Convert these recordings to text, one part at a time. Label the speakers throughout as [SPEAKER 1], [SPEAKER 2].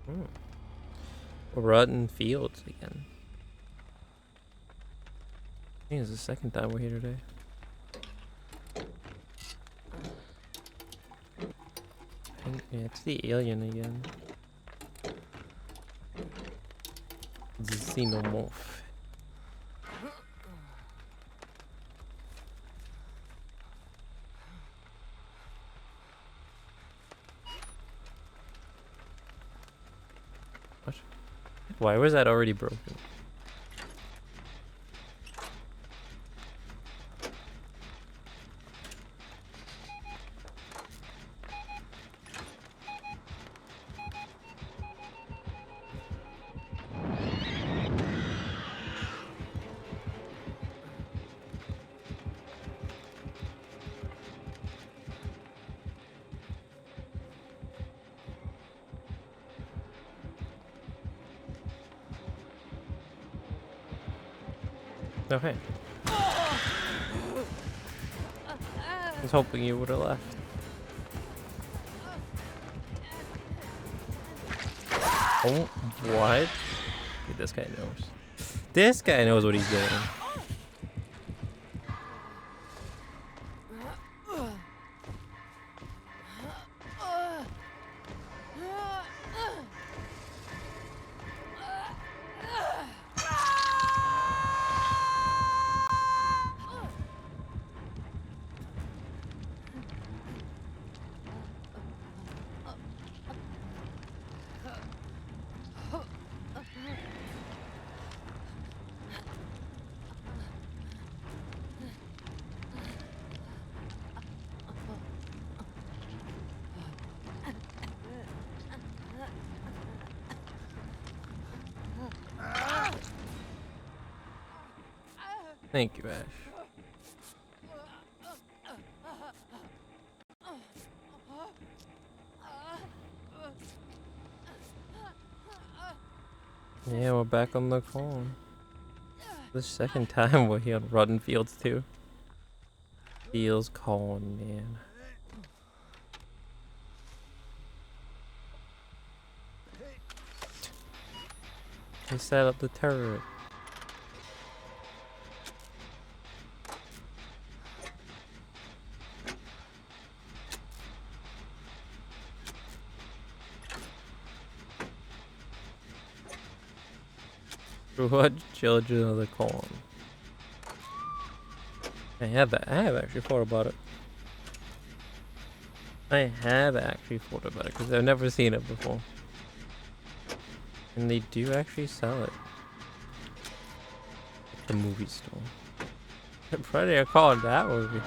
[SPEAKER 1] Hmm. Rotten fields again. I think it's the second time we're here today. Yeah, it's the alien again. The xenomorph. What? Why was that already broken? Okay. I was hoping you would have left. Oh, what? Dude, this guy knows. This guy knows what he's doing. Thank you, Ash. Yeah, we're back on the phone. The second time we're here on Rotten Fields too. Feels calm, man. They set up the turret. What children of the corn? I have actually thought about it. I have actually thought about it because I've never seen it before. And they do actually sell it at the movie store. I'm pretty I called that movie.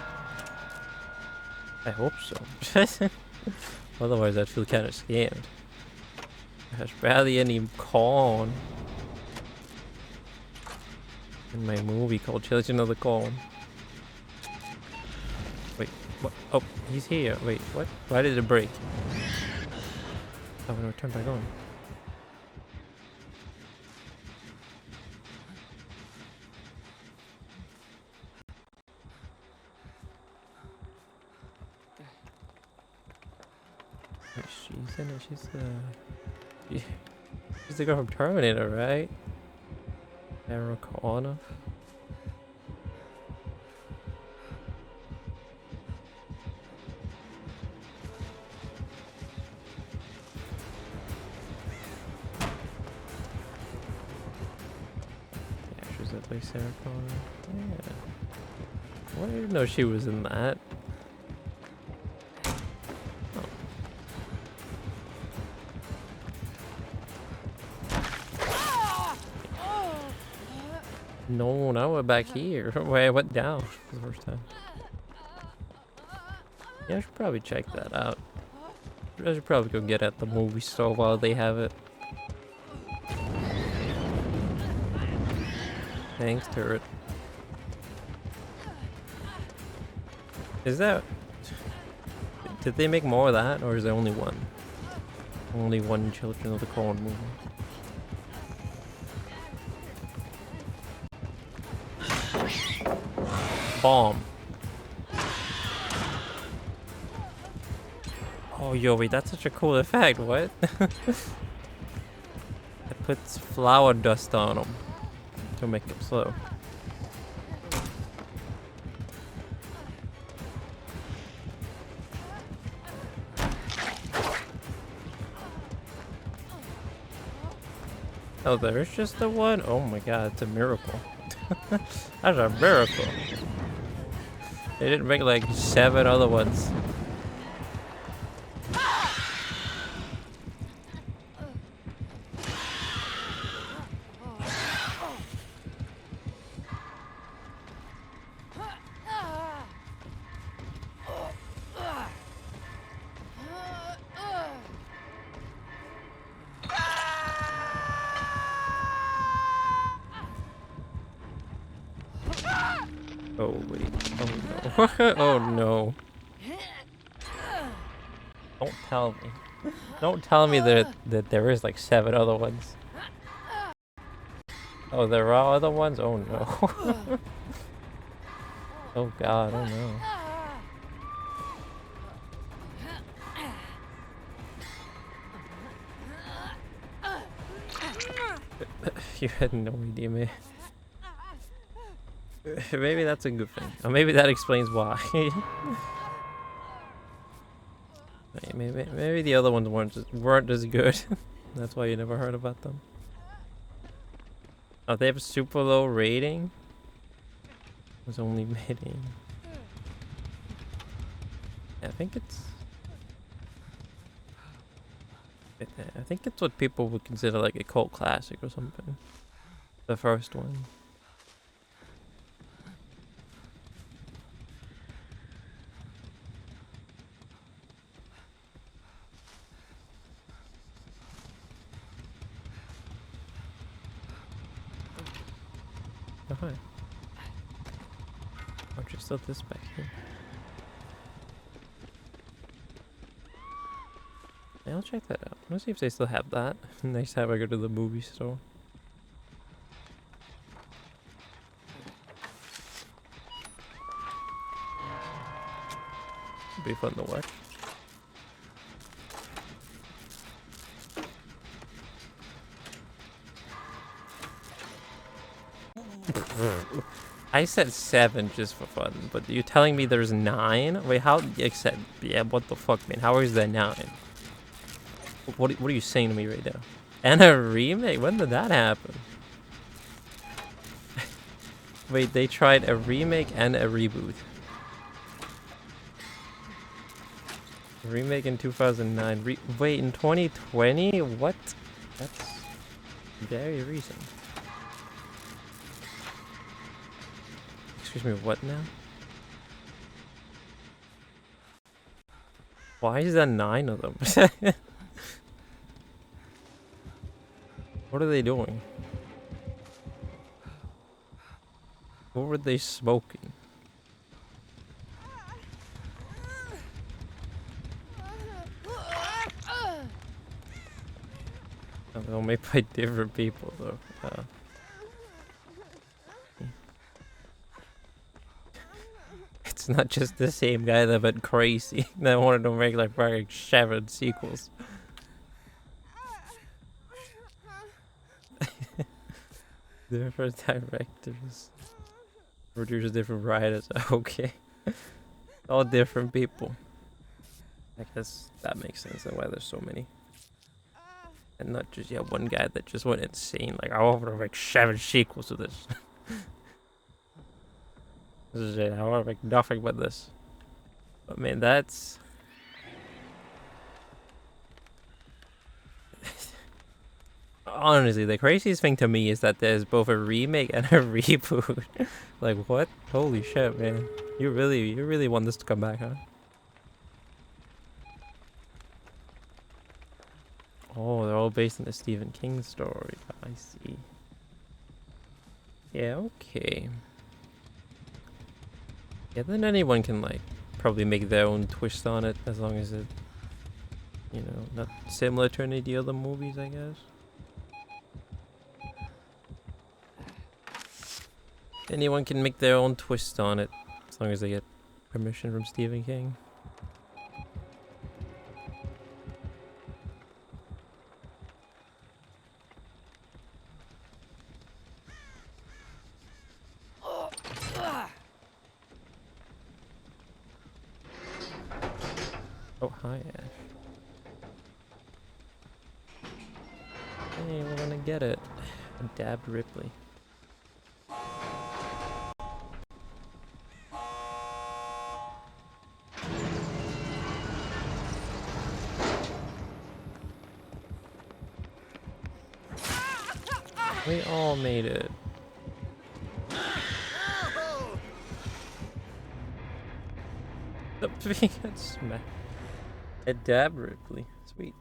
[SPEAKER 1] I hope so. Otherwise I'd feel kind of scammed. There's barely any corn in my movie called Children of the Corn. Wait, what? Oh, he's here. Wait, what? Why did it break? Oh, no, turn back on. Wait, she's in it. She's the girl from Terminator, right? Sarah Connor. By Sarah Connor. Yeah. Well, I didn't know she was in that. Oh. No, now we're back here. Wait, I went down for the first time. Yeah, I should probably check that out. I should probably go get it at the movie store while they have it. Thanks, turret. Is that... Did they make more of that, or is there only one? Only one Children of the Corn movie. Bomb. Oh, yo, wait, that's such a cool effect. What? puts flour dust on them to make them slow. Oh, there's just the one? Oh my god, it's a miracle. That's a miracle. They didn't make like 7 other ones. Oh wait. Oh no. Oh no. Don't tell me. Don't tell me that there is like 7 other ones. Oh, there are other ones? Oh no. Oh god, oh no. You had no idea, man. Maybe that's a good thing. Or maybe that explains why. maybe the other ones weren't as good. That's why you never heard about them. Oh, they have a super low rating? It was only made in... I think it's what people would consider like a cult classic or something. The first one. Oh, hi. Oh, just still this back here. Yeah, I'll check that out. Let's see if they still have that. Next time I go to the movie store. It'd be fun to watch. I said 7 just for fun, but you're telling me there's 9? Wait, how? Except, yeah, what the fuck, man? How is there 9? What are you saying to me right now? And a remake? When did that happen? Wait, they tried a remake and a reboot. Remake in 2009. Wait, in 2020? What? That's very recent. Excuse me, what now? Why is there 9 of them? What are they doing? What were they smoking? Oh, they're made by different people though. It's not just the same guy that went crazy. That wanted to make like fucking 7 sequels. Different directors. Producers, different writers. Okay. All different people. I guess that makes sense and why there's so many. And not just, yeah, one guy that just went insane. Like, I want to make 7 sequels to this. This is it. I want to make nothing but this. But man, that's... Honestly, the craziest thing to me is that there's both a remake and a reboot. Like, what? Holy shit, man. You really want this to come back, huh? Oh, they're all based on the Stephen King story. I see. Yeah, okay. Yeah, then anyone can, like, probably make their own twist on it, as long as it, you know, not similar to any of the other movies, I guess. Anyone can make their own twist on it, as long as they get permission from Stephen King. Oh, hi, Ash. Hey, we're gonna get it. I dabbed Ripley. We all made it. We got smacked. I dabbed Ripley. Sweet.